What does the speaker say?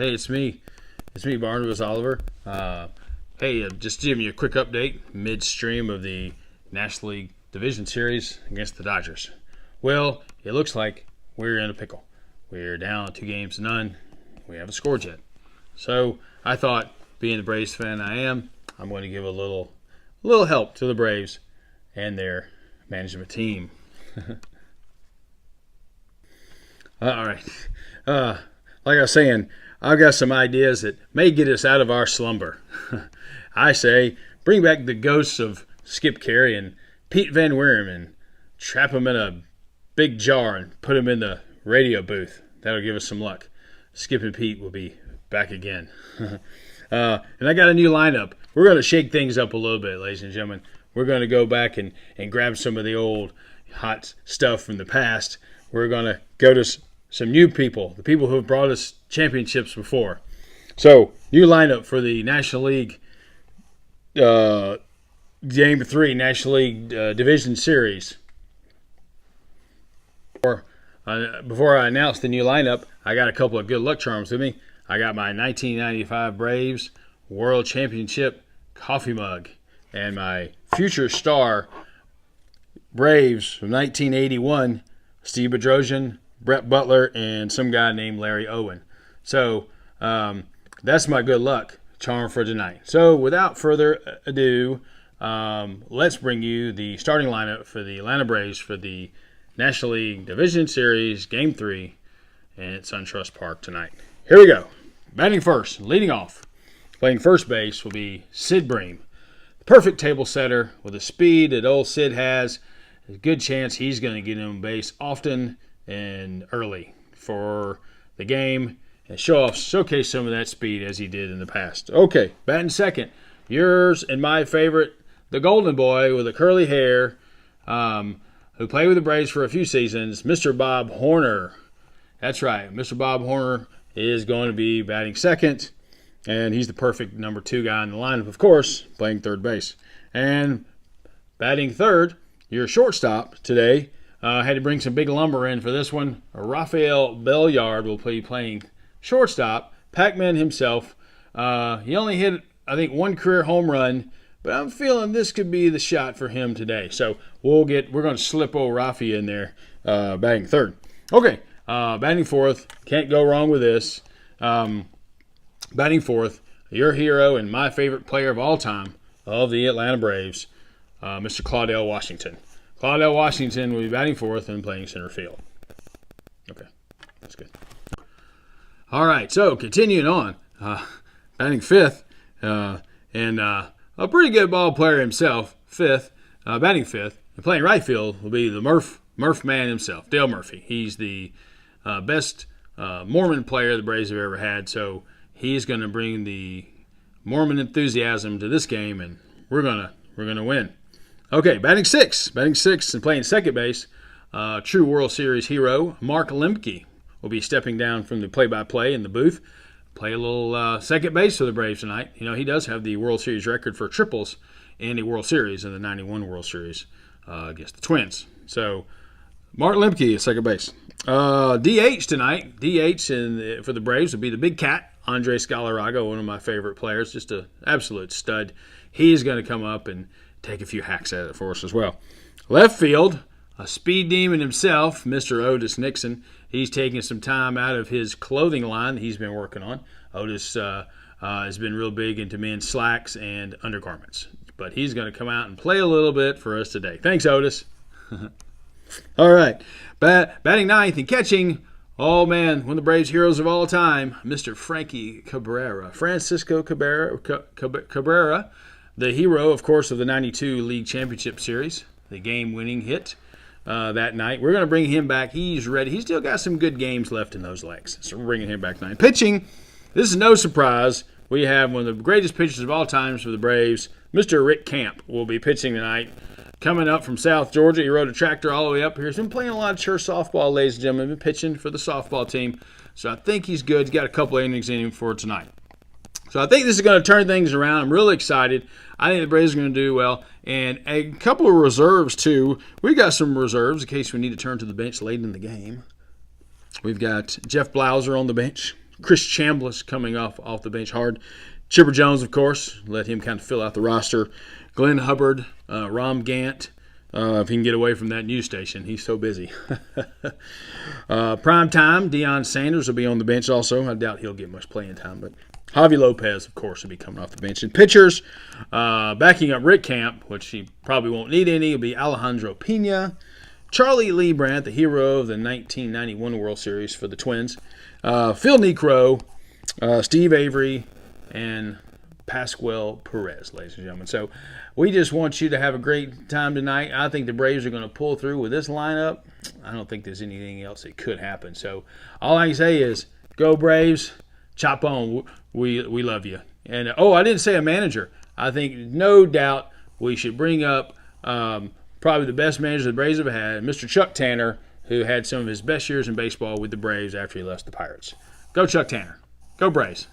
Hey, it's me. It's me, Barnabus Oliver. Hey, just giving you a quick update midstream of the National League Division Series against the Dodgers. Well, it looks like we're in a pickle. We're down 2-0. We haven't scored yet. So I thought, being the Braves fan I am, I'm going to give a little help to the Braves and their management team. All right. Like I was saying, I've got some ideas that may get us out of our slumber. I say, bring back the ghosts of Skip Carey and Pete Van Wieren and trap them in a big jar and put them in the radio booth. That'll give us some luck. Skip and Pete will be back again. And I got a new lineup. We're going to shake things up a little bit, ladies and gentlemen. We're going to go back and grab some of the old hot stuff from the past. We're going to go to some new people, the people who have brought us championships before. So, new lineup for the National League Game 3 National League Division Series. Before I announce the new lineup, I got a couple of good luck charms with me. I got my 1995 Braves World Championship coffee mug and my future star Braves from 1981, Steve Bedrosian, Brett Butler, and some guy named Larry Owen. So that's my good luck charm for tonight. So without further ado, let's bring you the starting lineup for the Atlanta Braves for the National League Division Series Game 3 at SunTrust Park tonight. Here we go. Batting first, leading off, playing first base will be Sid Bream. The perfect table setter with the speed that old Sid has. There's a good chance he's going to get on base often and early for the game and showcase some of that speed as he did in the past. Okay, batting second, yours and my favorite, the golden boy with the curly hair, who played with the Braves for a few seasons, Mr. Bob Horner. That's right, Mr. Bob Horner is going to be batting second, and he's the perfect number 2 guy in the lineup, of course, playing third base. And batting third, your shortstop today, had to bring some big lumber in for this one. Rafael Belliard will be playing shortstop. Pac-Man himself. He only hit, I think, 1 career home run, but I'm feeling this could be the shot for him today. So we're going to slip old Rafi in there, batting third. Okay, batting fourth. Can't go wrong with this. Batting fourth, your hero and my favorite player of all time of the Atlanta Braves, Mr. Claudell Washington. Claudell Washington will be batting fourth and playing center field. Okay, that's good. All right, so continuing on, batting fifth, and a pretty good ball player himself, batting fifth, and playing right field will be the Murph man himself, Dale Murphy. He's the best Mormon player the Braves have ever had, so he's going to bring the Mormon enthusiasm to this game, and we're gonna win. Okay, batting sixth and playing second base, true World Series hero Mark Lemke will be stepping down from the play-by-play in the booth. Play a little second base for the Braves tonight. You know, he does have the World Series record for triples in a World Series in the 91 World Series against the Twins. So, Mark Lemke is second base. DH tonight, for the Braves would be the big cat, Andres Galarraga, one of my favorite players, just an absolute stud. He's going to come up and take a few hacks at it for us as well. Left field, a speed demon himself, Mr. Otis Nixon. He's taking some time out of his clothing line that he's been working on. Otis has been real big into men's slacks and undergarments. But he's going to come out and play a little bit for us today. Thanks, Otis. All right. Batting ninth and catching, oh man, one of the Braves' heroes of all time, Mr. Francisco Cabrera, the hero, of course, of the 92 League Championship Series, the game-winning hit that night. We're going to bring him back. He's ready. He's still got some good games left in those legs, so we're bringing him back tonight. Pitching, this is no surprise. We have one of the greatest pitchers of all times for the Braves, Mr. Rick Camp, will be pitching tonight. Coming up from South Georgia, he rode a tractor all the way up here. He's been playing a lot of church softball, ladies and gentlemen. Been pitching for the softball team, so I think he's good. He's got a couple of innings in him for tonight. So I think this is going to turn things around. I'm really excited. I think the Braves are going to do well. And a couple of reserves, too. We got some reserves in case we need to turn to the bench late in the game. We've got Jeff Blauser on the bench. Chris Chambliss coming off the bench hard. Chipper Jones, of course, let him kind of fill out the roster. Glenn Hubbard, Rom Gant, if he can get away from that news station. He's so busy. Prime time, Deion Sanders will be on the bench also. I doubt he'll get much playing time, but Javi Lopez, of course, will be coming off the bench. And pitchers, backing up Rick Camp, which he probably won't need any, will be Alejandro Pena, Charlie Lee Brandt, the hero of the 1991 World Series for the Twins, Phil Niekro, Steve Avery, and Pascual Perez, ladies and gentlemen. So we just want you to have a great time tonight. I think the Braves are going to pull through with this lineup. I don't think there's anything else that could happen. So all I can say is, go Braves, chop on. We love you. And, I didn't say a manager. I think no doubt we should bring up probably the best manager the Braves have had, Mr. Chuck Tanner, who had some of his best years in baseball with the Braves after he left the Pirates. Go Chuck Tanner. Go Braves.